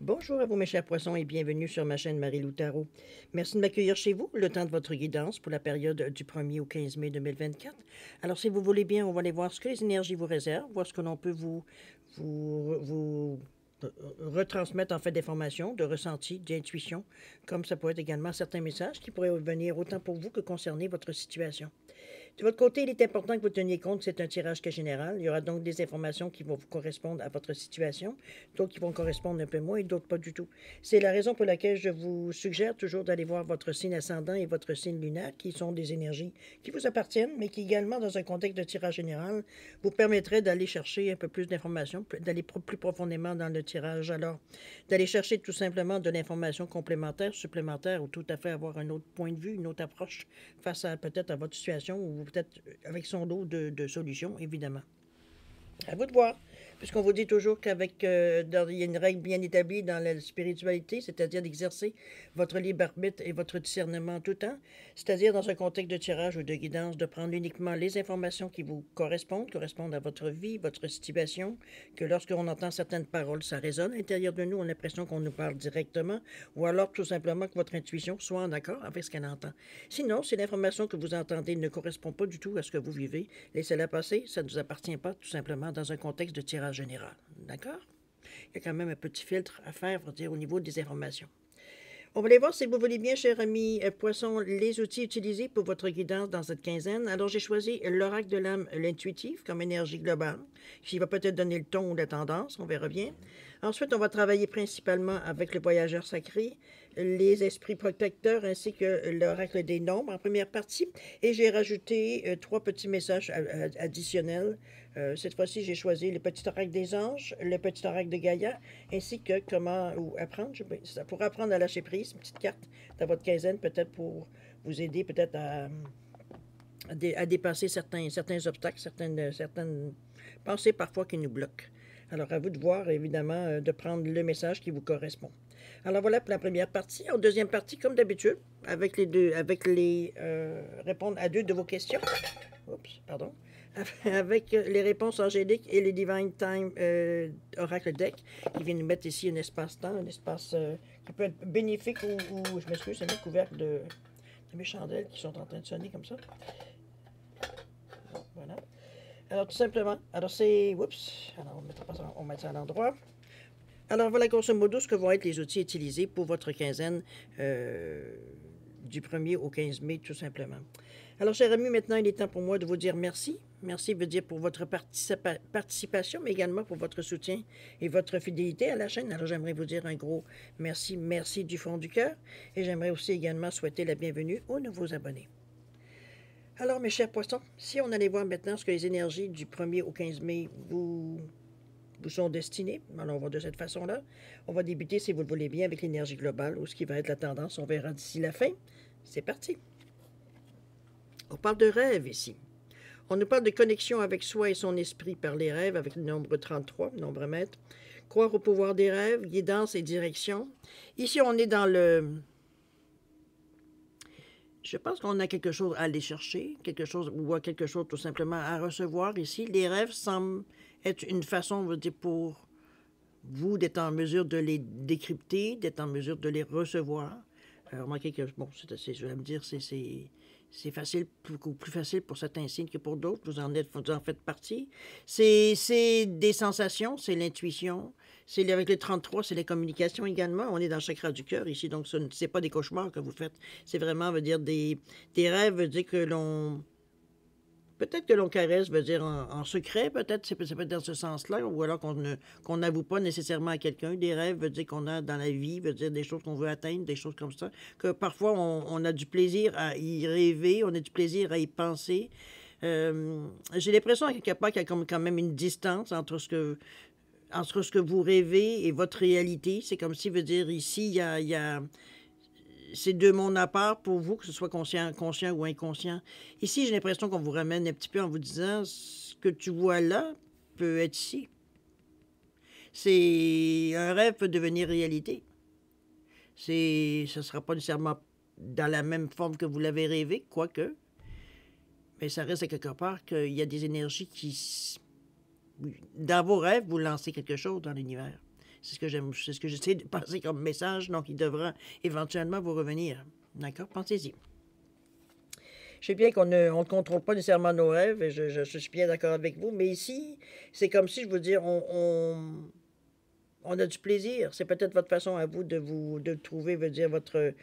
Bonjour à vous, mes chers poissons, et bienvenue sur ma chaîne Marie-Lou Tarot. Merci de m'accueillir chez vous, le temps de votre guidance pour la période du 1er au 15 mai 2024. Alors, si vous voulez bien, on va aller voir ce que les énergies vous réservent, voir ce que l'on peut vous retransmettre en fait d'informations, de ressentis, d'intuition, comme ça pourrait être également certains messages qui pourraient venir autant pour vous que concerner votre situation. De votre côté, il est important que vous teniez compte que c'est un tirage cas général. Il y aura donc des informations qui vont vous correspondre à votre situation, d'autres qui vont correspondre un peu moins et d'autres pas du tout. C'est la raison pour laquelle je vous suggère toujours d'aller voir votre signe ascendant et votre signe lunaire, qui sont des énergies qui vous appartiennent, mais qui également, dans un contexte de tirage général, vous permettraient d'aller chercher un peu plus d'informations, d'aller plus profondément dans le tirage. Alors, d'aller chercher tout simplement de l'information complémentaire, supplémentaire, ou tout à fait avoir un autre point de vue, une autre approche face à peut-être à votre situation, ou peut-être avec son lot de solutions, évidemment. À vous de voir. Puisqu'on vous dit toujours qu'avec il y a une règle bien établie dans la spiritualité, c'est-à-dire d'exercer votre libre arbitre et votre discernement en tout temps, c'est-à-dire dans un contexte de tirage ou de guidance, de prendre uniquement les informations qui vous correspondent à votre vie, votre situation, que lorsque l'on entend certaines paroles, ça résonne à l'intérieur de nous, on a l'impression qu'on nous parle directement, ou alors tout simplement que votre intuition soit en accord avec ce qu'elle entend. Sinon, si l'information que vous entendez ne correspond pas du tout à ce que vous vivez, laissez-la passer, ça ne vous appartient pas tout simplement dans un contexte de tirage général. D'accord? Il y a quand même un petit filtre à faire, pour dire, au niveau des informations. On va aller voir si vous voulez bien, cher ami Poisson, les outils utilisés pour votre guidance dans cette quinzaine. Alors, j'ai choisi l'oracle de l'âme, l'intuitif, comme énergie globale, qui va peut-être donner le ton ou la tendance, on verra bien. Ensuite, on va travailler principalement avec le voyageur sacré, les esprits protecteurs ainsi que l'oracle des nombres en première partie. Et j'ai rajouté trois petits messages additionnels. Cette fois-ci, j'ai choisi le petit oracle des anges, le petit oracle de Gaïa, ainsi que comment ou apprendre. Ça pour apprendre à lâcher prise, une petite carte dans votre quinzaine, peut-être pour vous aider peut-être à dépasser certains obstacles, certaines pensées parfois qui nous bloquent. Alors, à vous de voir, évidemment, de prendre le message qui vous correspond. Alors, voilà pour la première partie. En deuxième partie, comme d'habitude, avec les répondre à deux de vos questions. Oups, pardon. Avec les réponses angéliques et les Divine Time Oracle Deck, qui viennent nous mettre ici un espace-temps, un espace qui peut être bénéfique ou je m'excuse, c'est mes couvercle de mes chandelles qui sont en train de sonner comme ça. Voilà. Alors, tout simplement, alors c'est... Oups, alors on met ça à l'endroit. Alors, voilà grosso modo ce que vont être les outils utilisés pour votre quinzaine du 1er au 15 mai, tout simplement. Alors, cher ami, maintenant, il est temps pour moi de vous dire merci. Merci veut dire pour votre participation, mais également pour votre soutien et votre fidélité à la chaîne. Alors, j'aimerais vous dire un gros merci, merci du fond du cœur. Et j'aimerais aussi également souhaiter la bienvenue aux nouveaux abonnés. Alors, mes chers poissons, si on allait voir maintenant ce que les énergies du 1er au 15 mai vous sont destinées, alors on va de cette façon-là. On va débuter, si vous le voulez bien, avec l'énergie globale, ou ce qui va être la tendance. On verra d'ici la fin. C'est parti. On parle de rêve ici. On nous parle de connexion avec soi et son esprit par les rêves, avec le nombre 33, nombre maître. Croire au pouvoir des rêves, guidance et direction. Ici, on est dans le... Je pense qu'on a quelque chose à aller chercher, quelque chose, ou quelque chose tout simplement à recevoir ici. Les rêves semblent être une façon, on va dire, pour vous d'être en mesure de les décrypter, d'être en mesure de les recevoir. Remarquez que, bon, je vais me dire, c'est facile, beaucoup plus facile pour certains signes que pour d'autres. Vous en faites partie. C'est des sensations, c'est l'intuition. C'est avec les 33, c'est les communications également. On est dans le chakra du cœur ici, donc ce n'est pas des cauchemars que vous faites. C'est vraiment, veut dire, des rêves, veut dire que l'on... Peut-être que l'on caresse, veut dire en secret, peut-être, ça peut être dans ce sens-là, ou alors qu'on n'avoue pas nécessairement à quelqu'un. Des rêves, veut dire qu'on a dans la vie, veut dire des choses qu'on veut atteindre, des choses comme ça, que parfois on a du plaisir à y rêver, on a du plaisir à y penser. J'ai l'impression à quelque part qu'il y a quand même une distance entre ce que vous rêvez et votre réalité. C'est comme si, veut dire, ici, il y a c'est deux mondes à part pour vous, que ce soit conscient ou inconscient. Ici, j'ai l'impression qu'on vous ramène un petit peu en vous disant ce que tu vois là peut être ici. C'est un rêve peut devenir réalité. Ce ne sera pas nécessairement dans la même forme que vous l'avez rêvé, quoique, mais ça reste à quelque part qu'il y a des énergies qui, dans vos rêves, vous lancez quelque chose dans l'univers. C'est ce que j'essaie de passer comme message, donc il devra éventuellement vous revenir. D'accord? Pensez-y. Je sais bien qu'on ne contrôle pas nécessairement nos rêves, et je suis bien d'accord avec vous, mais ici, c'est comme si, je veux dire, on a du plaisir. C'est peut-être votre façon à vous de trouver, veut dire, votre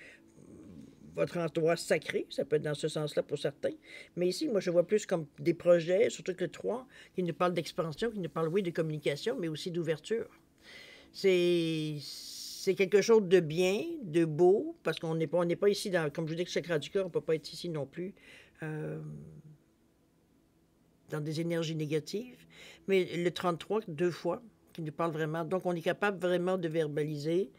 endroit sacré. Ça peut être dans ce sens-là pour certains. Mais ici, moi, je vois plus comme des projets, surtout que le 3, qui nous parle d'expansion, qui nous parle, oui, de communication, mais aussi d'ouverture. C'est quelque chose de bien, de beau, parce qu'on n'est pas ici, comme je vous dis, que chakra du cœur, on ne peut pas être ici non plus dans des énergies négatives. Mais le 33, 2 fois, qui nous parle vraiment. Donc, on est capable vraiment de verbaliser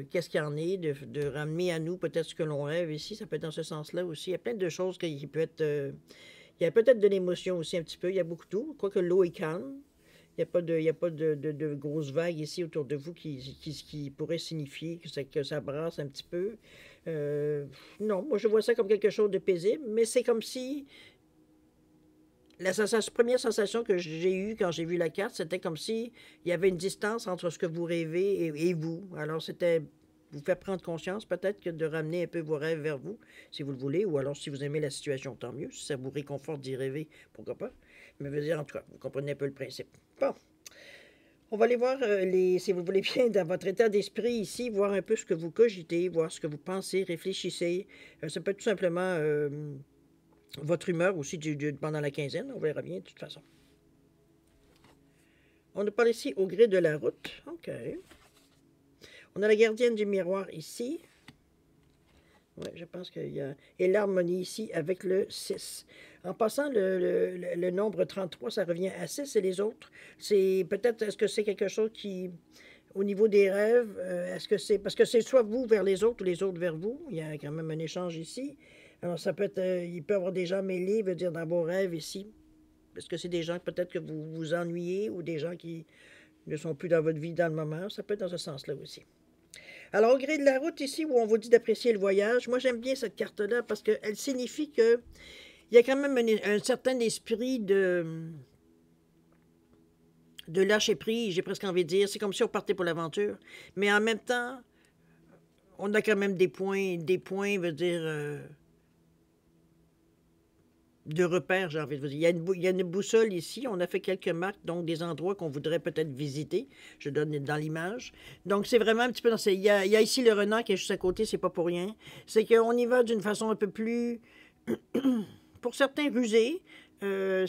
qu'est-ce qu'il y en est, de ramener à nous peut-être ce que l'on rêve ici. Ça peut être dans ce sens-là aussi. Il y a plein de choses qui peuvent être... il y a peut-être de l'émotion aussi un petit peu. Il y a beaucoup de tout. Quoique l'eau est calme. Il n'y a pas de grosses vagues ici autour de vous qui pourraient signifier que ça brasse un petit peu. Non, moi je vois ça comme quelque chose de paisible, mais c'est comme si la première sensation que j'ai eue quand j'ai vu la carte, c'était comme si il y avait une distance entre ce que vous rêvez et vous. Alors c'était vous faire prendre conscience peut-être que de ramener un peu vos rêves vers vous, si vous le voulez, ou alors si vous aimez la situation, tant mieux. Si ça vous réconforte d'y rêver, pourquoi pas. Mais je veux dire, en tout cas, vous comprenez un peu le principe. Bon. On va aller voir, si vous voulez bien, dans votre état d'esprit ici, voir un peu ce que vous cogitez, voir ce que vous pensez, réfléchissez. Ça peut être tout simplement votre humeur aussi pendant la quinzaine. On verra bien de toute façon. On parle ici au gré de la route. OK. On a la gardienne du miroir ici. Oui, je pense qu'il y a... Et l'harmonie ici avec le 6. En passant, le nombre 33, ça revient à 6 et les autres, c'est peut-être, est-ce que c'est quelque chose qui, au niveau des rêves, est-ce que c'est, parce que c'est soit vous vers les autres ou les autres vers vous, il y a quand même un échange ici. Alors ça peut être, il peut y avoir des gens mêlés, veut dire dans vos rêves ici. Est-ce que c'est des gens peut-être que vous vous ennuyez ou des gens qui ne sont plus dans votre vie dans le moment? Ça peut être dans ce sens-là aussi. Alors, au gré de la route ici, où on vous dit d'apprécier le voyage, moi j'aime bien cette carte-là parce qu'elle signifie que il y a quand même un certain esprit de lâcher prise, j'ai presque envie de dire. C'est comme si on partait pour l'aventure. Mais en même temps, on a quand même des points, veut dire, de repères, j'ai envie de vous dire. Il y a une boussole ici. On a fait quelques marques, donc des endroits qu'on voudrait peut-être visiter. Je donne dans l'image. Donc, c'est vraiment un petit peu dans il y a ici le renard qui est juste à côté, c'est pas pour rien. C'est qu'on y va d'une façon un peu plus, pour certains, rusée. On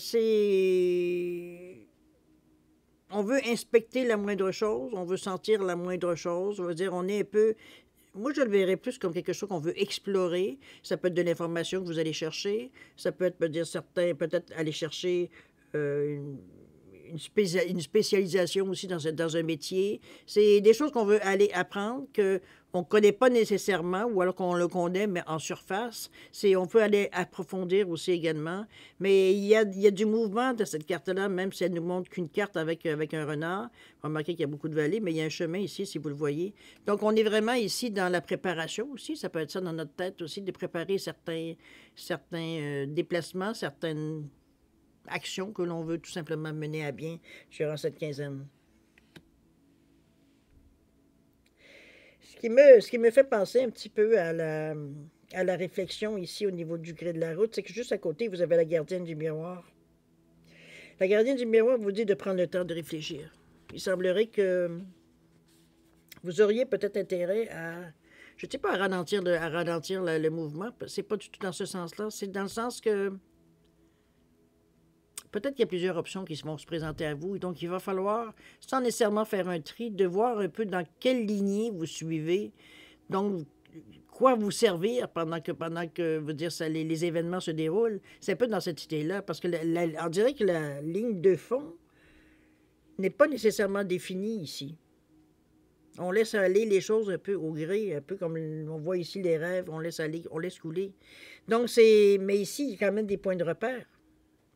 veut inspecter la moindre chose, on veut sentir la moindre chose. On veut dire, on est un peu... Moi, je le verrais plus comme quelque chose qu'on veut explorer. Ça peut être de l'information que vous allez chercher. Ça peut être, peut-être aller chercher une spécialisation aussi dans un métier. C'est des choses qu'on veut aller apprendre, qu'on ne connaît pas nécessairement, ou alors qu'on le connaît, mais en surface. On peut aller approfondir aussi également. Mais il y a du mouvement de cette carte-là, même si elle ne nous montre qu'une carte avec un renard. Remarquez qu'il y a beaucoup de vallées, mais il y a un chemin ici, si vous le voyez. Donc, on est vraiment ici dans la préparation aussi. Ça peut être ça dans notre tête aussi, de préparer certains déplacements, certaines actions que l'on veut tout simplement mener à bien durant cette quinzaine. Ce qui me fait penser un petit peu à la réflexion ici au niveau du gré de la route, c'est que juste à côté, vous avez la gardienne du miroir. La gardienne du miroir vous dit de prendre le temps de réfléchir. Il semblerait que vous auriez peut-être intérêt à, je ne sais pas, à ralentir le mouvement. C'est pas du tout dans ce sens-là. C'est dans le sens que peut-être qu'il y a plusieurs options qui vont se présenter à vous. Donc, il va falloir, sans nécessairement faire un tri, de voir un peu dans quelle lignée vous suivez. Donc, quoi vous servir pendant que veut dire, les événements se déroulent. C'est un peu dans cette idée-là, parce que on dirait que la ligne de fond n'est pas nécessairement définie ici. On laisse aller les choses un peu au gré, un peu comme on voit ici les rêves, on laisse aller, on laisse couler. Donc, mais ici, il y a quand même des points de repère.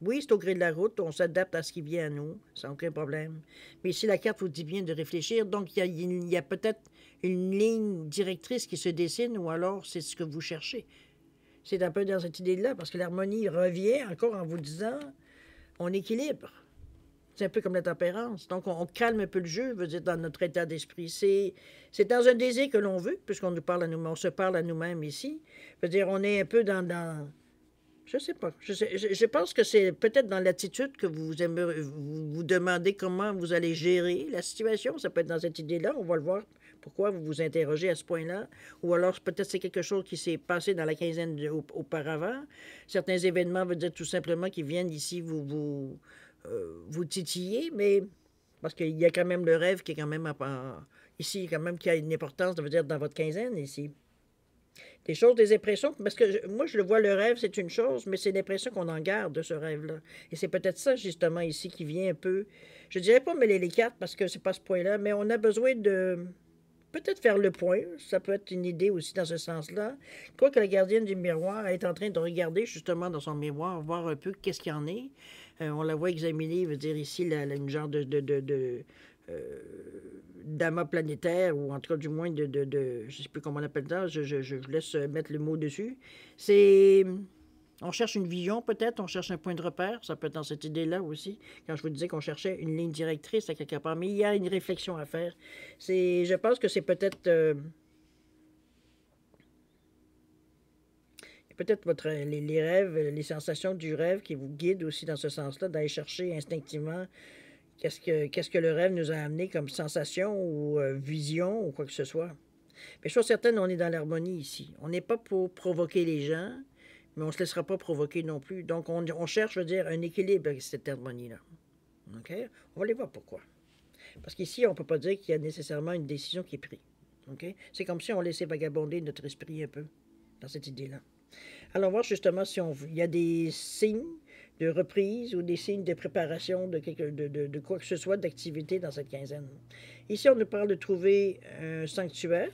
Oui, c'est au gré de la route, on s'adapte à ce qui vient à nous, sans aucun problème. Mais ici, la carte vous dit bien de réfléchir, donc il y a peut-être une ligne directrice qui se dessine, ou alors c'est ce que vous cherchez. C'est un peu dans cette idée-là, parce que l'harmonie revient encore en vous disant, on équilibre. C'est un peu comme la tempérance. Donc, on calme un peu le jeu, veut dire, dans notre état d'esprit. C'est dans un désir que l'on veut, puisqu'on nous parle à nous, on se parle à nous-mêmes ici. Veut dire, on est un peu je sais pas. Je pense que c'est peut-être dans l'attitude que vous aimeriez, vous demandez comment vous allez gérer la situation. Ça peut être dans cette idée-là. On va le voir. Pourquoi vous vous interrogez à ce point-là? Ou alors peut-être c'est quelque chose qui s'est passé dans la quinzaine auparavant. Certains événements veulent dire tout simplement qu'ils viennent ici vous titiller, mais parce qu'il y a quand même le rêve qui est quand même ici, quand même qui a une importance, ça veut dire dans votre quinzaine ici. Des choses, des impressions, parce que moi, je le vois, le rêve, c'est une chose, mais c'est l'impression qu'on en garde de ce rêve-là. Et c'est peut-être ça, justement, ici, qui vient un peu, je dirais pas mêler les cartes, parce que c'est pas ce point-là, mais on a besoin de peut-être faire le point. Ça peut être une idée aussi dans ce sens-là. Quoique la gardienne du miroir est en train de regarder, justement, dans son miroir, voir un peu qu'est-ce qu'il y en est. On la voit examiner, veut dire ici, une genre euh, d'amas planétaire, ou en tout cas du moins je ne sais plus comment on appelle ça, je vous laisse mettre le mot dessus. C'est... On cherche une vision peut-être, on cherche un point de repère, ça peut être dans cette idée-là aussi, quand je vous disais qu'on cherchait une ligne directrice à quelque part, mais il y a une réflexion à faire. Je pense que c'est peut-être... peut-être les rêves, les sensations du rêve qui vous guident aussi dans ce sens-là, d'aller chercher instinctivement qu'est-ce que le rêve nous a amené comme sensation ou vision ou quoi que ce soit. Mais chose certaine, on est dans l'harmonie ici. On n'est pas pour provoquer les gens, mais on ne se laissera pas provoquer non plus. Donc, on cherche, je veux dire, un équilibre avec cette harmonie-là. OK? On va aller voir pourquoi. Parce qu'ici, on ne peut pas dire qu'il y a nécessairement une décision qui est prise. OK? C'est comme si on laissait vagabonder notre esprit un peu dans cette idée-là. Allons voir justement si il y a des signes de reprise ou des signes de préparation de quoi que ce soit d'activité dans cette quinzaine. Ici, on nous parle de trouver un sanctuaire.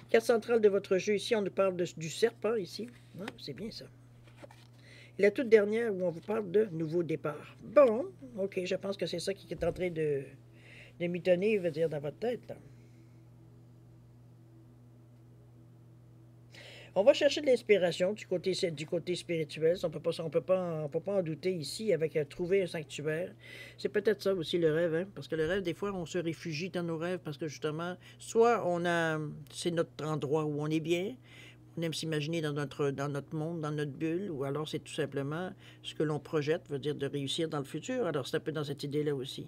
Carte centrale de votre jeu, ici, on nous parle du serpent, ici. Ah, c'est bien ça. Et la toute dernière, où on vous parle de nouveau départ. Bon, OK, je pense que c'est ça qui est en train de mitonner, veut dire, dans votre tête, là. On va chercher de l'inspiration du côté spirituel. On peut pas en douter ici avec trouver un sanctuaire. C'est peut-être ça aussi le rêve, hein? Parce que le rêve, des fois, on se réfugie dans nos rêves parce que justement, soit c'est notre endroit où on est bien, on aime s'imaginer dans notre monde, dans notre bulle, ou alors c'est tout simplement ce que l'on projette, veut dire de réussir dans le futur. Alors c'est un peu dans cette idée-là aussi.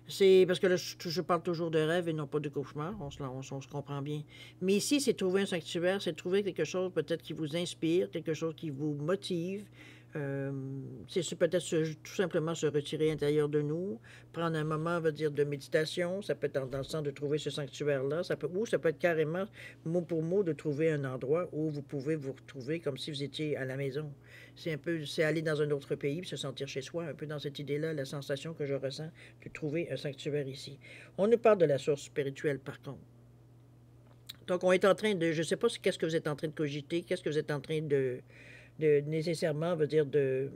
C'est parce que là, je parle toujours de rêve et non pas de cauchemar, on se comprend bien. Mais ici, c'est trouver un sanctuaire, c'est trouver quelque chose peut-être qui vous inspire, quelque chose qui vous motive. C'est peut-être tout simplement se retirer à l'intérieur de nous, prendre un moment, on va dire, de méditation. Ça peut être dans le sens de trouver ce sanctuaire-là. Ou ça peut être carrément, mot pour mot, de trouver un endroit où vous pouvez vous retrouver comme si vous étiez à la maison. C'est aller dans un autre pays et se sentir chez soi, un peu dans cette idée-là, la sensation que je ressens de trouver un sanctuaire ici. On nous parle de la source spirituelle, par contre. Donc, on est en train de, je ne sais pas qu'est-ce que vous êtes en train de cogiter, qu'est-ce que vous êtes en train de nécessairement, veut dire de,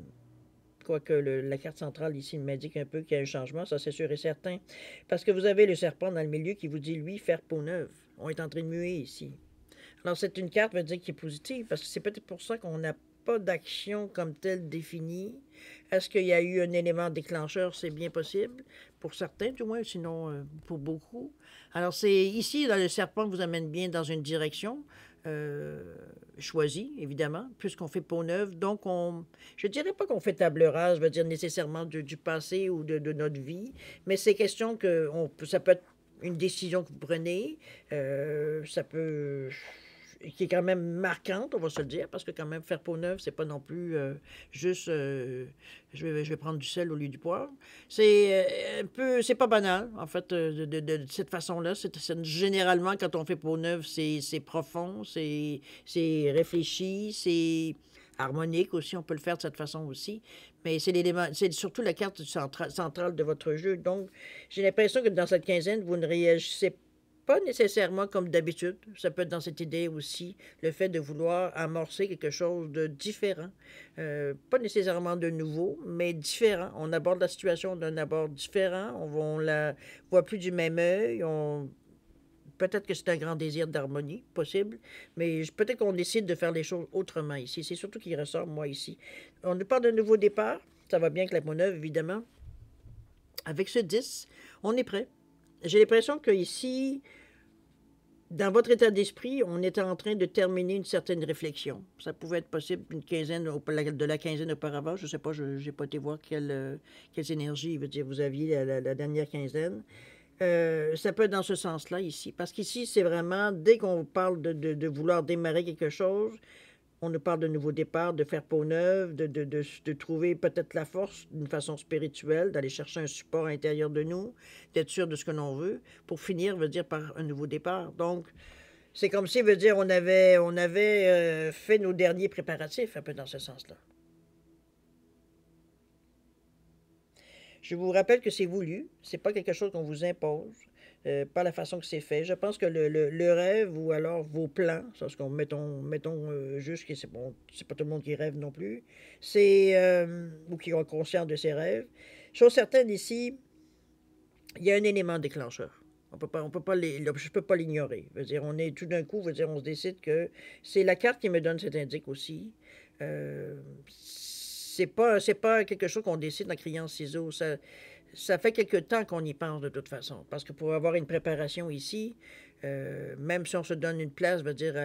quoique la carte centrale ici m'indique un peu qu'il y a un changement, ça c'est sûr et certain, parce que vous avez le serpent dans le milieu qui vous dit, lui, faire peau neuve. On est en train de muer ici. Alors, c'est une carte, veut dire, qui est positive, parce que c'est peut-être pour ça qu'on n'a pas d'action comme telle définie. Est-ce qu'il y a eu un élément déclencheur? C'est bien possible, pour certains du moins, sinon pour beaucoup. Alors, c'est ici, là, le serpent vous amène bien dans une direction choisie, évidemment, puisqu'on fait peau neuve. Donc, je ne dirais pas qu'on fait table rase, je veux dire nécessairement du passé ou de notre vie, mais c'est question que ça peut être une décision que vous prenez, ça peut qui est quand même marquante, on va se le dire, parce que quand même, faire peau neuve, c'est pas non plus juste je vais prendre du sel au lieu du poivre. C'est un peu, c'est pas banal, en fait, de cette façon-là. Généralement, quand on fait peau neuve, c'est profond, c'est réfléchi, c'est harmonique aussi, on peut le faire de cette façon aussi. Mais c'est l'élément, c'est surtout la carte centrale de votre jeu. Donc, j'ai l'impression que dans cette quinzaine, vous ne réagissez pas nécessairement comme d'habitude. Ça peut être dans cette idée aussi, le fait de vouloir amorcer quelque chose de différent. Pas nécessairement de nouveau, mais différent. On aborde la situation d'un abord différent. On la voit plus du même œil. Peut-être que c'est un grand désir d'harmonie, possible, mais peut-être qu'on décide de faire les choses autrement ici. C'est surtout qu'il ressort, moi, ici. On nous parle d'un nouveau départ. Ça va bien avec la peau neuve, évidemment. Avec ce 10, on est prêt. J'ai l'impression qu'ici, dans votre état d'esprit, on était en train de terminer une certaine réflexion. Ça pouvait être possible une quinzaine, de la quinzaine auparavant. Je ne sais pas, je n'ai pas été voir quelles énergies vous aviez la dernière quinzaine. Ça peut être dans ce sens-là ici. Parce qu'ici, c'est vraiment, dès qu'on parle de vouloir démarrer quelque chose, on nous parle de nouveau départ, de faire peau neuve, de trouver peut-être la force d'une façon spirituelle, d'aller chercher un support à l'intérieur de nous, d'être sûr de ce que l'on veut, pour finir, veut dire, par un nouveau départ. Donc, c'est comme si, veut dire, on avait fait nos derniers préparatifs, un peu dans ce sens-là. Je vous rappelle que c'est voulu, c'est pas quelque chose qu'on vous impose, pas la façon que c'est fait. Je pense que le rêve ou alors vos plans, ça, ce qu'on mettons juste que c'est bon, c'est pas tout le monde qui rêve non plus, c'est ou qui est conscient de ses rêves. Chose certaine ici, il y a un élément déclencheur. Je peux pas l'ignorer. Veut dire, on est tout d'un coup, veut dire, on se décide que c'est la carte qui me donne cet indice aussi. C'est pas quelque chose qu'on décide en criant ciseaux. Ça fait quelque temps qu'on y pense de toute façon. Parce que pour avoir une préparation ici, même si on se donne une place, veut dire,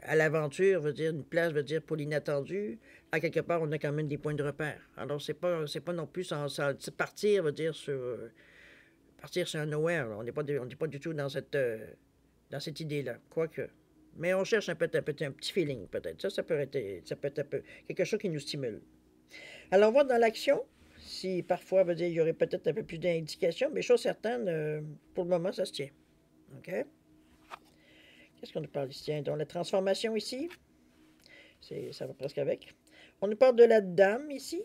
à l'aventure, veut dire, une place, veut dire, pour l'inattendu, à quelque part, on a quand même des points de repère. Alors, c'est pas non plus partir, veut dire, partir sur un nowhere. Là. On n'est pas du tout dans cette idée-là. Quoique. Mais on cherche un petit feeling, peut-être. Ça peut être un peu quelque chose qui nous stimule. Alors, on va dans l'action. Si parfois, veut dire, il y aurait peut-être un peu plus d'indications, mais chose certaine, pour le moment, ça se tient. OK? Qu'est-ce qu'on nous parle ici? Tiens, donc la transformation ici, ça va presque avec. On nous parle de la dame ici.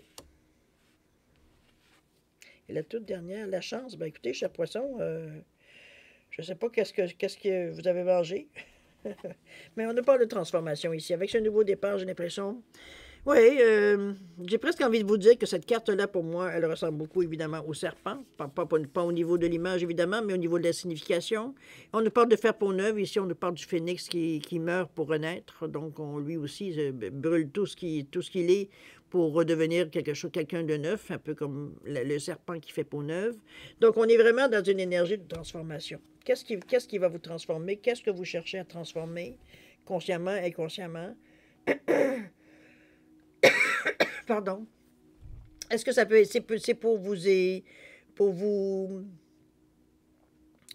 Et la toute dernière, la chance. Ben écoutez, cher poisson, je ne sais pas qu'est-ce que vous avez mangé. Mais on nous parle de transformation ici. Avec ce nouveau départ, j'ai l'impression. Oui, j'ai presque envie de vous dire que cette carte-là, pour moi, elle ressemble beaucoup, évidemment, au serpent. Pas au niveau de l'image, évidemment, mais au niveau de la signification. On nous parle de faire peau neuve. Ici, on nous parle du phénix qui meurt pour renaître. Donc, on, lui aussi, brûle tout ce qu'il est pour redevenir quelqu'un de neuf, un peu comme le serpent qui fait peau neuve. Donc, on est vraiment dans une énergie de transformation. Qu'est-ce qui va vous transformer? Qu'est-ce que vous cherchez à transformer, consciemment, inconsciemment? Pardon. Est-ce que ça peut être, c'est pour vous,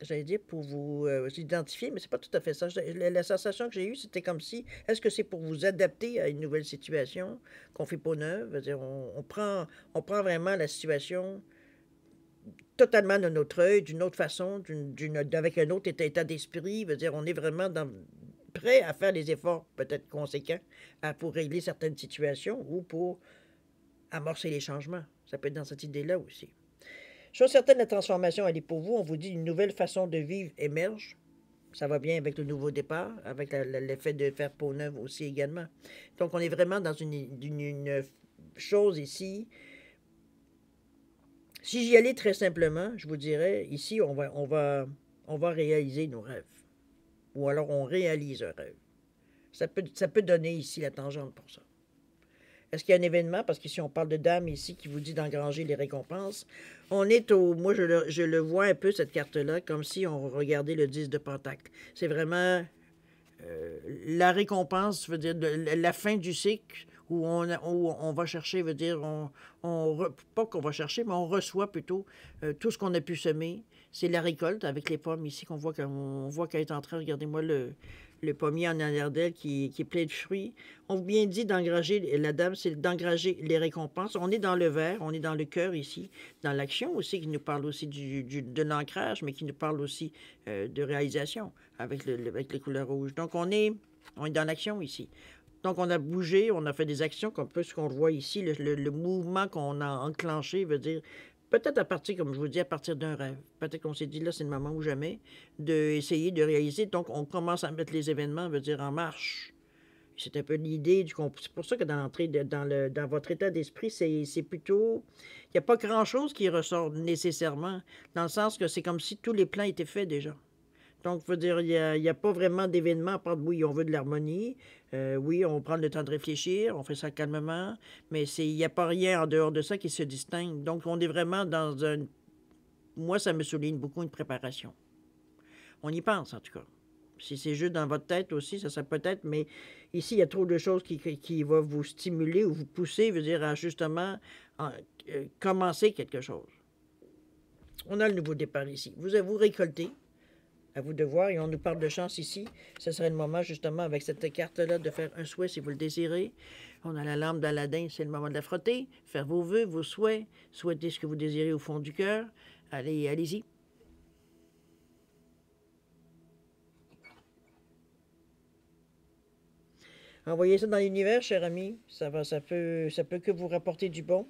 j'allais dire pour vous identifier, mais c'est pas tout à fait ça. La sensation que j'ai eue, c'était comme si, est-ce que c'est pour vous adapter à une nouvelle situation qu'on fait peau neuve? C'est-à-dire, on prend vraiment la situation totalement de notre œil, d'une autre façon, avec un autre état d'esprit. Veut dire, on est vraiment prêt à faire des efforts peut-être conséquents pour régler certaines situations ou pour amorcer les changements. Ça peut être dans cette idée-là aussi. Chose certaine, la transformation, elle est pour vous. On vous dit une nouvelle façon de vivre émerge. Ça va bien avec le nouveau départ, avec l'effet de faire peau neuve aussi également. Donc, on est vraiment dans une chose ici. Si j'y allais très simplement, je vous dirais, ici, on va réaliser nos rêves. Ou alors, on réalise un rêve. Ça peut donner ici la tangente pour ça. Est-ce qu'il y a un événement? Parce qu'ici, on parle de dame ici qui vous dit d'engranger les récompenses. On est moi, je le vois un peu, cette carte-là, comme si on regardait le 10 de Pentacle. C'est vraiment la récompense, veut dire la fin du cycle, où on va chercher, veut dire, pas qu'on va chercher, mais on reçoit plutôt tout ce qu'on a pu semer. C'est la récolte avec les pommes ici qu'on voit qu'elle est en train, regardez-moi le pommier en arrière d'elle qui est plein de fruits. On bien dit d'engranger, la dame, c'est d'engrager les récompenses. On est dans le vert, on est dans le cœur ici, dans l'action aussi, qui nous parle aussi de l'ancrage, mais qui nous parle aussi de réalisation avec les couleurs rouges. Donc, on est dans l'action ici. Donc, on a bougé, on a fait des actions, comme peu ce qu'on voit ici, le mouvement qu'on a enclenché veut dire peut-être à partir, comme je vous dis, à partir d'un rêve. Peut-être qu'on s'est dit, là, c'est le moment ou jamais, d'essayer de réaliser. Donc, on commence à mettre les événements, veut dire, en marche. C'est un peu l'idée c'est pour ça que dans l'entrée, dans votre état d'esprit, c'est plutôt... Il n'y a pas grand-chose qui ressort nécessairement, dans le sens que c'est comme si tous les plans étaient faits déjà. Donc, je veux dire, il y a pas vraiment d'événement à part, oui, on veut de l'harmonie, oui, on prend le temps de réfléchir, on fait ça calmement, mais il n'y a pas rien en dehors de ça qui se distingue. Donc, on est vraiment dans un... Moi, ça me souligne beaucoup une préparation. On y pense, en tout cas. Si c'est juste dans votre tête aussi, ça peut-être, mais ici, il y a trop de choses qui vont vous stimuler ou vous pousser, veut dire, à justement commencer quelque chose. On a le nouveau départ ici. Vous récoltez, à vous de voir, et on nous parle de chance ici. Ce serait le moment, justement, avec cette carte-là, de faire un souhait si vous le désirez. On a la lampe d'Aladin, c'est le moment de la frotter. Faire vos vœux, vos souhaits. Souhaitez ce que vous désirez au fond du cœur. Allez, allez-y. Envoyez ça dans l'univers, cher ami. Ça peut que vous rapporter du bon.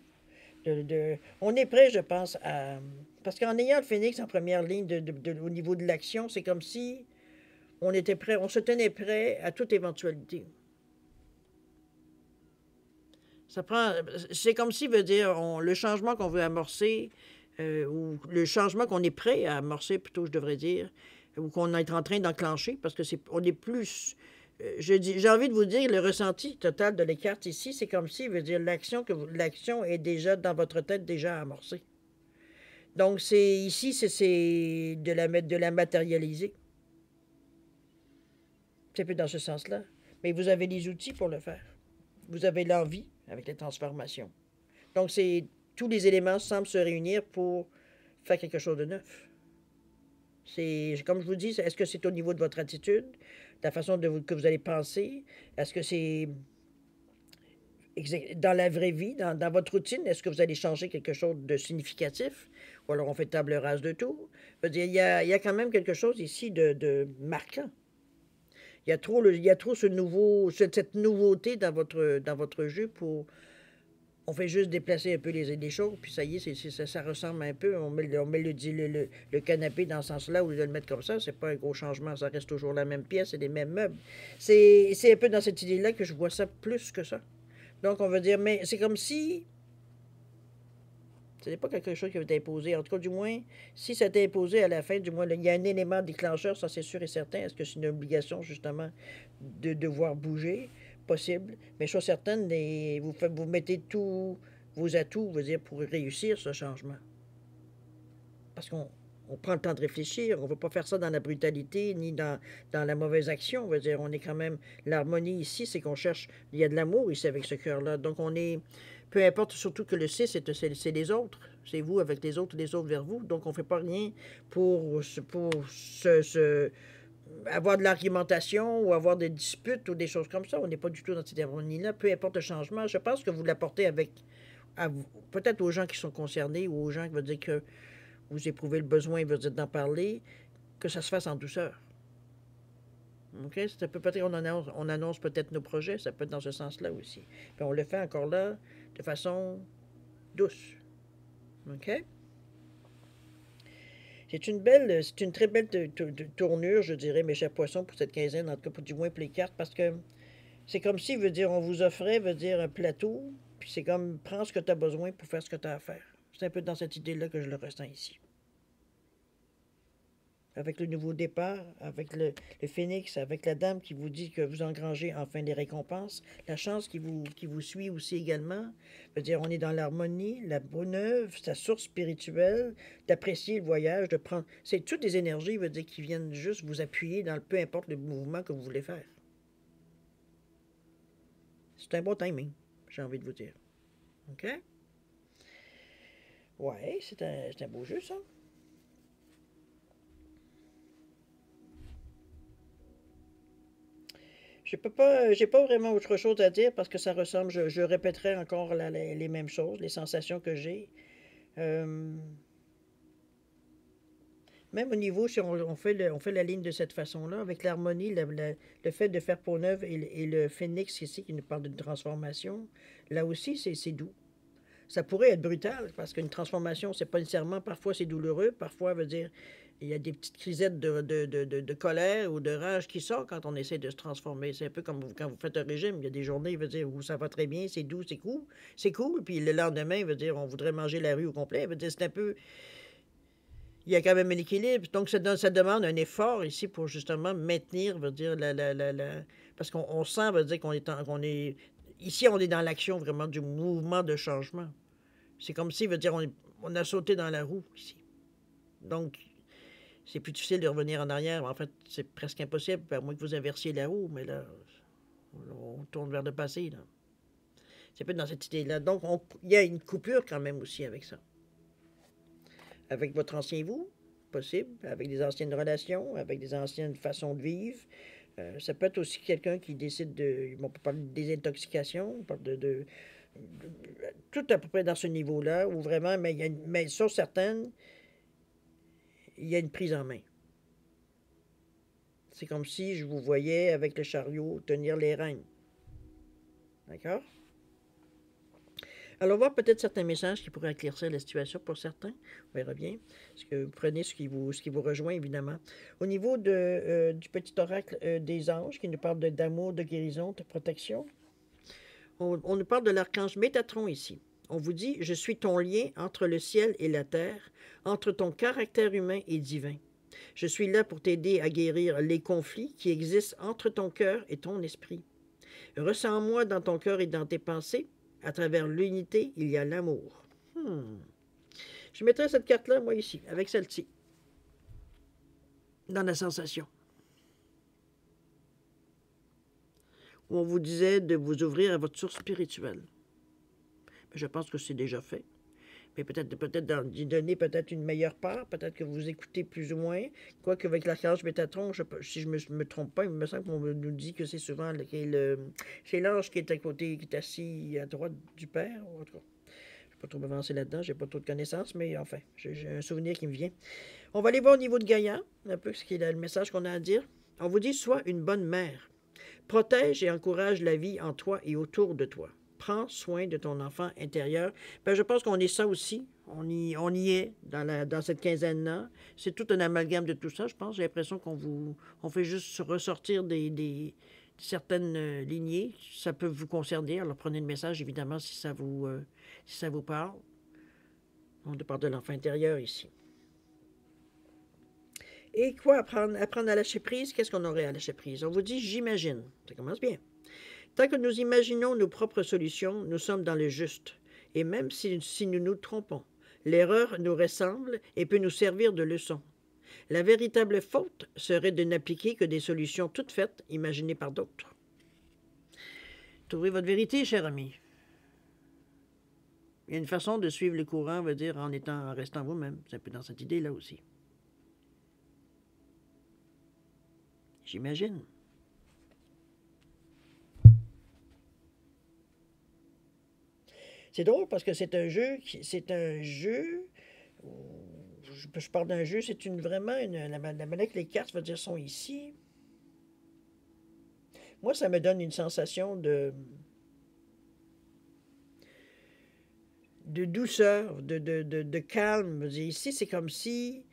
On est prêt, je pense, à... Parce qu'en ayant le phénix en première ligne au niveau de l'action, c'est comme si on était prêt, on se tenait prêt à toute éventualité. Ça prend... C'est comme si, veut dire, le changement qu'on veut amorcer, ou le changement qu'on est prêt à amorcer, plutôt, je devrais dire, ou qu'on est en train d'enclencher, parce que on est plus... j'ai envie de vous dire, le ressenti total de les cartes ici, c'est comme si, veut dire, l'action est déjà dans votre tête, déjà amorcée. Donc, ici, c'est de la matérialiser. C'est un peu dans ce sens-là. Mais vous avez les outils pour le faire. Vous avez l'envie avec les transformations. Donc, tous les éléments semblent se réunir pour faire quelque chose de neuf. C'est, comme je vous dis, est-ce que c'est au niveau de votre attitude, la façon que vous allez penser? Est-ce que c'est dans la vraie vie, dans votre routine? Est-ce que vous allez changer quelque chose de significatif? Ou alors on fait table rase de tout? Je veux dire, il y a quand même quelque chose ici de marquant. Il y a trop cette nouveauté dans votre jeu pour... On fait juste déplacer un peu les choses, puis ça y est, ça ressemble un peu. On met le canapé dans ce sens-là, au lieu de le mettre comme ça. C'est pas un gros changement, ça reste toujours la même pièce et les mêmes meubles. C'est un peu dans cette idée-là que je vois ça plus que ça. Donc, on va dire, mais c'est comme si... Ce n'est pas quelque chose qui va être imposé. En tout cas, du moins, si ça t'est imposé à la fin, du moins, il y a un élément déclencheur, ça c'est sûr et certain. Est-ce que c'est une obligation, justement, de devoir bouger? Possible. Mais chose certaine, vous mettez tous vos atouts, veut dire, pour réussir ce changement. Parce qu'on prend le temps de réfléchir, on ne veut pas faire ça dans la brutalité ni dans la mauvaise action. On veut dire, on est quand même... L'harmonie ici, c'est qu'on cherche... Il y a de l'amour ici avec ce cœur-là. Donc, on est... Peu importe, surtout que le 6, c'est les autres. C'est vous avec les autres vers vous. Donc, on ne fait pas rien pour avoir de l'argumentation ou avoir des disputes ou des choses comme ça. On n'est pas du tout dans cette harmonie-là. Peu importe le changement, je pense que vous l'apportez peut-être aux gens qui sont concernés ou aux gens qui veulent dire que vous éprouvez le besoin, veut dire d'en parler, que ça se fasse en douceur. OK? Ça peut peut-être on annonce peut-être nos projets, ça peut être dans ce sens-là aussi. Puis on le fait encore là de façon douce. OK? C'est une très belle tournure, je dirais, mes chers poissons, pour cette quinzaine, en tout cas, du moins pour les cartes, parce que c'est comme si, veut dire, on vous offrait, veut dire, un plateau, puis c'est comme, prends ce que tu as besoin pour faire ce que tu as à faire. C'est un peu dans cette idée-là que je le ressens ici. Avec le nouveau départ, avec le phénix, avec la dame qui vous dit que vous engrangez enfin les récompenses, la chance qui vous suit aussi également. Veut dire, on est dans l'harmonie, la bonne œuvre, sa source spirituelle, d'apprécier le voyage, de prendre... C'est toutes des énergies, veut dire, qui viennent juste vous appuyer dans peu importe le mouvement que vous voulez faire. C'est un bon timing, j'ai envie de vous dire. OK? Ouais, c'est un beau jeu, ça. J'ai pas vraiment autre chose à dire parce que ça ressemble, je répéterai encore les mêmes choses, les sensations que j'ai. Euh, Même au niveau, si on fait la ligne de cette façon-là, avec l'harmonie, le fait de faire peau neuve et le phénix ici qui nous parle d'une transformation, là aussi, c'est doux. Ça pourrait être brutal parce qu'une transformation, c'est pas nécessairement, parfois c'est douloureux, parfois veut dire il y a des petites crisettes de colère ou de rage qui sortent quand on essaie de se transformer. C'est un peu comme quand vous faites un régime, il y a des journées, veut dire, où ça va très bien, c'est doux, c'est cool, puis le lendemain, veut dire, on voudrait manger la rue au complet, veut dire, c'est un peu... il y a quand même un équilibre. Donc, ça demande un effort ici pour justement maintenir, veut dire, parce qu'on sent, veut dire qu'on est... Ici, on est dans l'action vraiment du mouvement de changement. C'est comme si, veut dire, on a sauté dans la roue ici. Donc, c'est plus difficile de revenir en arrière. En fait, c'est presque impossible, à moins que vous inversiez la roue, mais là, on tourne vers le passé, là. C'est peut-être dans cette idée-là. Donc, il y a une coupure quand même aussi avec ça. Avec votre ancien vous, possible, avec des anciennes relations, avec des anciennes façons de vivre. Ça peut être aussi quelqu'un qui décide de... On peut parler de désintoxication, on parle tout à peu près dans ce niveau-là, où vraiment, mais sur certaines, il y a une prise en main. C'est comme si je vous voyais avec le chariot tenir les rênes. D'accord? Alors, on va voir peut-être certains messages qui pourraient éclaircir la situation pour certains. On verra bien. Parce que vous prenez ce qui vous rejoint, évidemment. Au niveau du petit oracle des anges, qui nous parle d'amour, de guérison, de protection, on nous parle de l'archange Métatron ici. On vous dit, je suis ton lien entre le ciel et la terre, entre ton caractère humain et divin. Je suis là pour t'aider à guérir les conflits qui existent entre ton cœur et ton esprit. Ressens-moi dans ton cœur et dans tes pensées. À travers l'unité, il y a l'amour. Je mettrai cette carte-là, moi, ici, avec celle-ci, dans la sensation. Où on vous disait de vous ouvrir à votre source spirituelle. Je pense que c'est déjà fait. Mais peut-être d'y donner peut-être une meilleure part, peut-être que vous écoutez plus ou moins. Quoique avec l'archange Métatron, si je me trompe pas, il me semble qu'on nous dit que c'est souvent c'est l'ange qui est à côté, qui est assis à droite du Père. En tout cas, je ne vais pas trop m'avancer là-dedans, j'ai pas trop de connaissances, mais enfin, j'ai un souvenir qui me vient. On va aller voir au niveau de Gaïa, un peu ce qui est le message qu'on a à dire. On vous dit, sois une bonne mère. Protège et encourage la vie en toi et autour de toi. Prends soin de ton enfant intérieur. Je pense qu'on est ça aussi. On y est dans cette quinzaine-là. C'est tout un amalgame de tout ça, je pense. J'ai l'impression on fait juste ressortir certaines lignées. Ça peut vous concerner. Alors prenez le message, évidemment, si ça vous parle. On parle de l'enfant intérieur ici. Et quoi apprendre à lâcher prise? Qu'est-ce qu'on aurait à lâcher prise? On vous dit, j'imagine. Ça commence bien. Tant que nous imaginons nos propres solutions, nous sommes dans le juste. Et même si nous nous trompons, l'erreur nous ressemble et peut nous servir de leçon. La véritable faute serait de n'appliquer que des solutions toutes faites, imaginées par d'autres. Trouvez votre vérité, cher ami. Il y a une façon de suivre le courant, veut dire en restant vous-même. C'est un peu dans cette idée-là aussi. J'imagine. C'est drôle parce que c'est un jeu. Je parle d'un jeu, c'est vraiment la manière que les cartes, veut dire, sont ici. Moi, ça me donne une sensation de douceur, de calme. Ici, c'est comme si,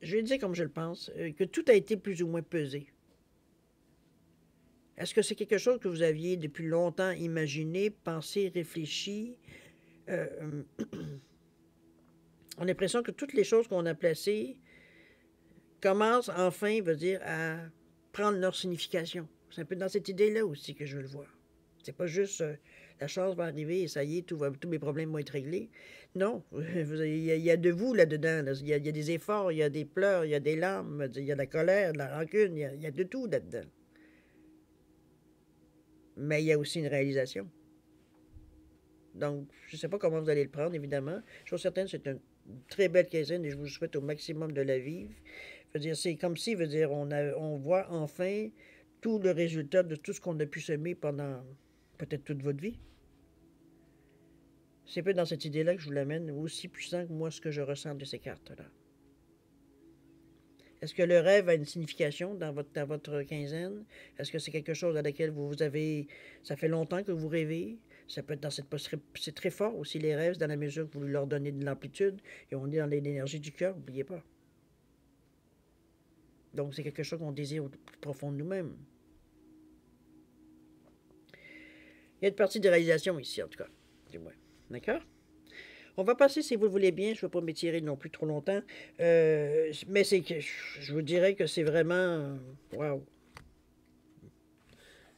je vais dire comme je le pense, que tout a été plus ou moins pesé. Est-ce que c'est quelque chose que vous aviez depuis longtemps imaginé, pensé, réfléchi? On a l'impression que toutes les choses qu'on a placées commencent enfin, veut dire, à prendre leur signification. C'est un peu dans cette idée-là aussi que je veux le voir. C'est pas juste la chance va arriver et ça y est, tous mes problèmes vont être réglés. Non, il y a de vous là-dedans. Là. Il y a des efforts, il y a des pleurs, il y a des larmes, il y a de la colère, de la rancune, il y a de tout là-dedans. Mais il y a aussi une réalisation. Donc, je ne sais pas comment vous allez le prendre, évidemment. Je suis certaine que c'est une très belle quinzaine et je vous souhaite au maximum de la vivre. C'est comme si, on voit enfin tout le résultat de tout ce qu'on a pu semer pendant peut-être toute votre vie. C'est un peu dans cette idée-là que je vous l'amène, aussi puissant que moi ce que je ressens de ces cartes-là. Est-ce que le rêve a une signification dans votre quinzaine? Est-ce que c'est quelque chose à laquelle vous avez... Ça fait longtemps que vous rêvez? Ça peut être dans cette posture... C'est très fort aussi les rêves, dans la mesure que vous leur donnez de l'amplitude. Et on est dans l'énergie du cœur, n'oubliez pas. Donc c'est quelque chose qu'on désire au plus profond de nous-mêmes. Il y a une partie de réalisation ici, en tout cas. Du moins. D'accord? On va passer, si vous le voulez bien, je ne veux pas m'étirer non plus trop longtemps, mais c'est que je vous dirais que c'est vraiment... Waouh!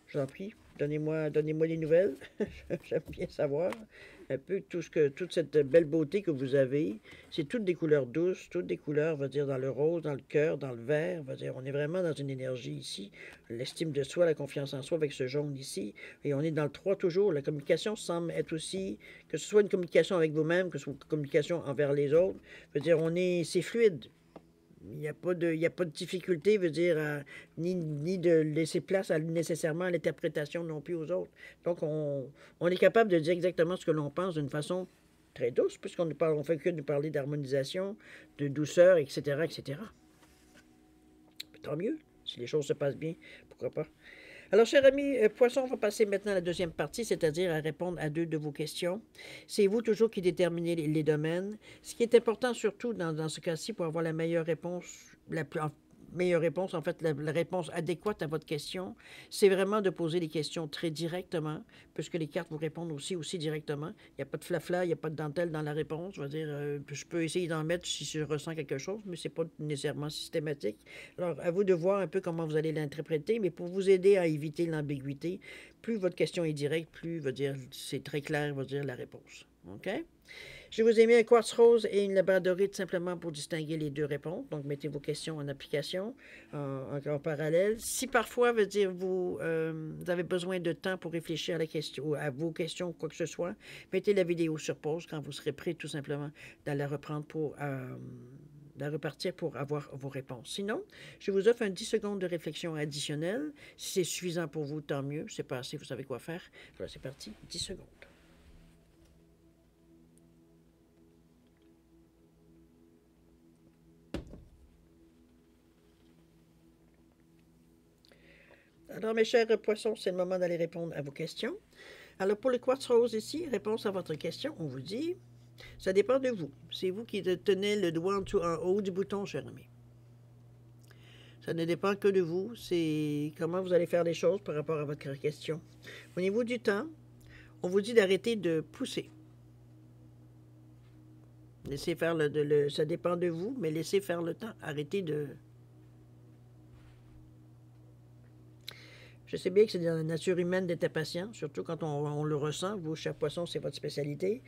J'en prie, donnez-moi des nouvelles. J'aime bien savoir un peu toute cette belle beauté que vous avez. C'est toutes des couleurs douces, toutes des couleurs, on va dire, dans le rose, dans le cœur, dans le vert. On va dire, on est vraiment dans une énergie ici. L'estime de soi, la confiance en soi avec ce jaune ici. Et on est dans le 3 toujours. La communication semble être aussi, que ce soit une communication avec vous-même, que ce soit une communication envers les autres. Je veux dire, c'est fluide. Il y a pas de difficulté, veut dire, ni de laisser place nécessairement à l'interprétation non plus aux autres. Donc, on est capable de dire exactement ce que l'on pense d'une façon très douce, puisqu'on ne parle, on fait que de parler d'harmonisation, de douceur, etc., etc. Tant mieux, si les choses se passent bien, pourquoi pas. Alors, cher ami Poisson, on va passer maintenant à la deuxième partie, c'est-à-dire à répondre à 2 de vos questions. C'est vous toujours qui déterminez les domaines. Ce qui est important surtout dans ce cas-ci pour avoir la meilleure réponse, meilleure réponse, en fait, la réponse adéquate à votre question, c'est vraiment de poser les questions très directement, puisque les cartes vous répondent aussi directement. Il n'y a pas de flafla, il n'y a pas de dentelle dans la réponse. Je veux dire, je peux essayer d'en mettre si je ressens quelque chose, mais ce n'est pas nécessairement systématique. Alors, à vous de voir un peu comment vous allez l'interpréter, mais pour vous aider à éviter l'ambiguïté, plus votre question est directe, plus, veut dire, c'est très clair, veut dire, la réponse. OK? Je vous ai mis un quartz rose et une labradorite simplement pour distinguer les 2 réponses. Donc, mettez vos questions en application, en parallèle. Si parfois, veut dire, vous avez besoin de temps pour réfléchir à la question, à vos questions, quoi que ce soit, mettez la vidéo sur pause quand vous serez prêt, tout simplement, de la reprendre pour... de repartir pour avoir vos réponses. Sinon, je vous offre un 10 secondes de réflexion additionnelle. Si c'est suffisant pour vous, tant mieux. Si c'est pas assez, vous savez quoi faire. Voilà, c'est parti. 10 secondes. Alors, mes chers poissons, c'est le moment d'aller répondre à vos questions. Alors, pour le quartz rose ici, réponse à votre question, on vous dit, ça dépend de vous. C'est vous qui tenez le doigt en haut du bouton, cher ami. Ça ne dépend que de vous. C'est comment vous allez faire les choses par rapport à votre question. Au niveau du temps, on vous dit d'arrêter de pousser. Laissez faire ça dépend de vous, mais laissez faire le temps. Arrêtez de... Je sais bien que c'est dans la nature humaine d'être patient, surtout quand on le ressent. Vous, cher poisson, c'est votre spécialité.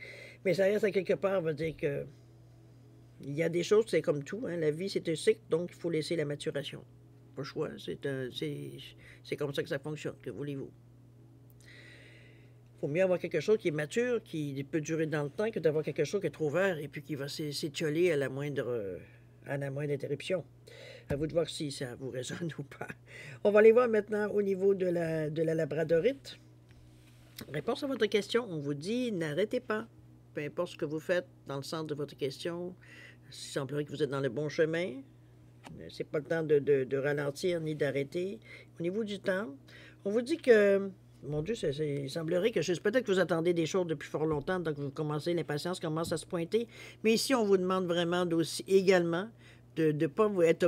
Mais ça reste à quelque part, veut dire que il y a des choses, c'est comme tout. Hein, la vie, c'est un cycle, donc il faut laisser la maturation. Pas le choix. C'est comme ça que ça fonctionne. Que voulez-vous? Il faut mieux avoir quelque chose qui est mature, qui peut durer dans le temps, que d'avoir quelque chose qui est trop vert et puis qui va s'étioler à la moindre interruption. À vous de voir si ça vous résonne ou pas. On va aller voir maintenant au niveau de la labradorite. Réponse à votre question, on vous dit n'arrêtez pas. Peu importe ce que vous faites dans le centre de votre question, il semblerait que vous êtes dans le bon chemin. C'est pas le temps de ralentir ni d'arrêter. Au niveau du temps, on vous dit que, mon Dieu, il semblerait que peut-être que vous attendez des choses depuis fort longtemps, donc vous commencez, l'impatience commence à se pointer. Mais ici, on vous demande vraiment également de ne pas vous être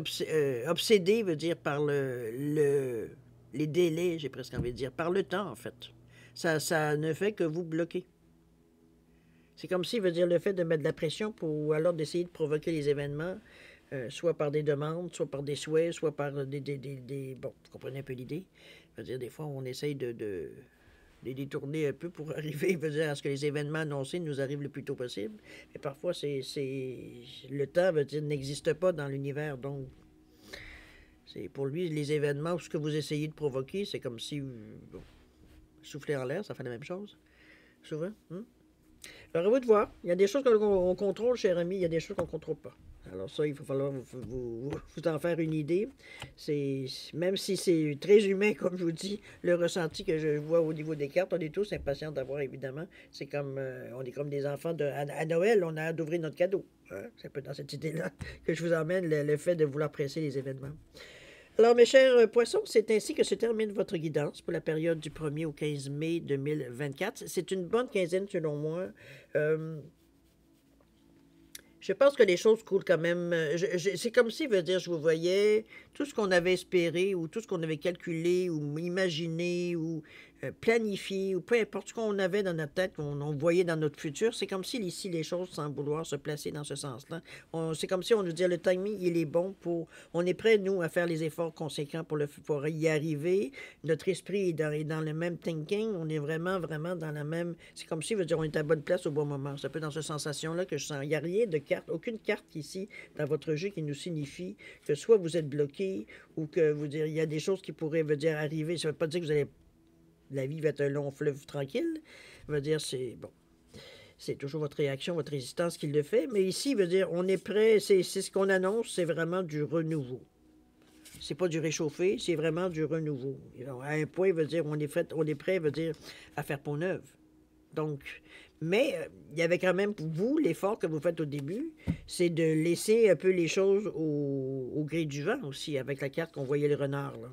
obsédé, veut dire, par les délais, j'ai presque envie de dire, par le temps, en fait. Ça ne fait que vous bloquer. C'est comme si, veut dire, le fait de mettre de la pression ou alors d'essayer de provoquer les événements, soit par des demandes, soit par des souhaits, soit par des... Bon, vous comprenez un peu l'idée. Veut dire, des fois, on essaye de les détourner un peu pour arriver, veut dire, à ce que les événements annoncés nous arrivent le plus tôt possible. Mais parfois, le temps, veut dire, n'existe pas dans l'univers. Donc, c'est pour lui, les événements ou ce que vous essayez de provoquer, c'est comme si... Bon, souffler en l'air, ça fait la même chose, souvent. Alors, à vous de voir. Il y a des choses qu'on contrôle, cher ami, il y a des choses qu'on ne contrôle pas. Alors ça, il va falloir vous en faire une idée. Même si c'est très humain, comme je vous dis, le ressenti que je vois au niveau des cartes, on est tous impatients d'avoir, évidemment. C'est comme, on est comme des enfants à Noël, on a hâte d'ouvrir notre cadeau. Hein? C'est un peu dans cette idée-là que je vous emmène, le fait de vouloir presser les événements. Alors, mes chers poissons, c'est ainsi que se termine votre guidance pour la période du 1er au 15 mai 2024. C'est une bonne quinzaine, selon moi. Je pense que les choses coulent quand même. C'est comme si, veut dire, je vous voyais, tout ce qu'on avait espéré ou tout ce qu'on avait calculé ou imaginé ou planifié, ou peu importe ce qu'on avait dans notre tête, qu'on voyait dans notre futur, c'est comme si ici les choses, sans vouloir se placer dans ce sens-là, c'est comme si on nous disait le timing, il est bon pour... On est prêt, nous, à faire les efforts conséquents pour y arriver. Notre esprit est dans le même thinking. On est vraiment, vraiment dans la même... C'est comme si, veut dire, on est à bonne place au bon moment. C'est un peu dans cette sensation-là que je sens. Il n'y a rien de carte, aucune carte ici dans votre jeu qui nous signifie que soit vous êtes bloqué ou que, vous dire, il y a des choses qui pourraient, veut dire, arriver. Ça ne veut pas dire que vous allez... La vie va être un long fleuve tranquille. Veut dire, c'est... Bon. C'est toujours votre réaction, votre résistance qui le fait. Mais ici, veut dire, on est prêt, c'est ce qu'on annonce, c'est vraiment du renouveau. C'est pas du réchauffé, c'est vraiment du renouveau. À un point, veut dire, on est prêt, veut dire, à faire peau neuve. Donc, mais il y avait quand même, pour vous, l'effort que vous faites au début, c'est de laisser un peu les choses au gré du vent aussi, avec la carte qu'on voyait le renard, là.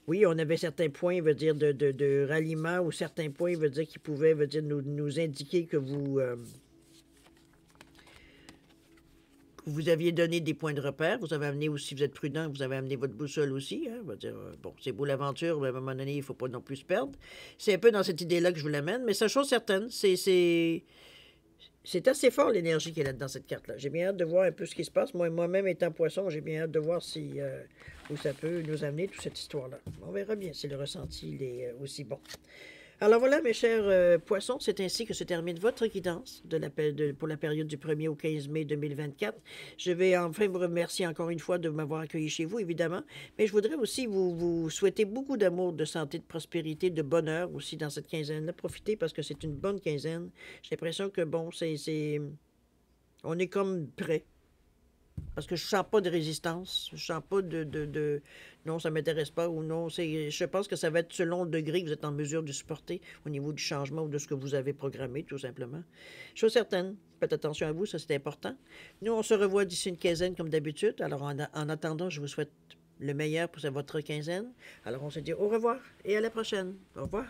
Oui, on avait certains points, veut dire, de ralliement, ou certains points, veut dire, qui pouvaient, veut dire, nous indiquer que vous aviez donné des points de repère. Vous avez amené aussi, vous êtes prudent, vous avez amené votre boussole aussi. Hein, veut dire, bon, c'est beau l'aventure, mais à un moment donné, il ne faut pas non plus se perdre. C'est un peu dans cette idée-là que je vous l'amène, mais ça, chose certaine, c'est assez fort l'énergie qui est là-dedans, cette carte-là. J'ai bien hâte de voir un peu ce qui se passe. Moi-même étant poisson, j'ai bien hâte de voir si où ça peut nous amener, toute cette histoire-là. On verra bien si le ressenti il est aussi bon. Alors voilà, mes chers poissons, c'est ainsi que se termine votre guidance pour la période du 1er au 15 mai 2024. Je vais enfin vous remercier encore une fois de m'avoir accueilli chez vous, évidemment, mais je voudrais aussi vous souhaiter beaucoup d'amour, de santé, de prospérité, de bonheur aussi dans cette quinzaine-là. Profitez parce que c'est une bonne quinzaine. J'ai l'impression que, bon, on est comme prêt. Parce que je ne sens pas de résistance, je ne sens pas non, ça ne m'intéresse pas ou non. Je pense que ça va être selon le degré que vous êtes en mesure de supporter au niveau du changement ou de ce que vous avez programmé, tout simplement. Chose certaine, faites attention à vous, ça c'est important. Nous, on se revoit d'ici une quinzaine comme d'habitude. Alors, en attendant, je vous souhaite le meilleur pour votre quinzaine. Alors, on se dit au revoir et à la prochaine. Au revoir.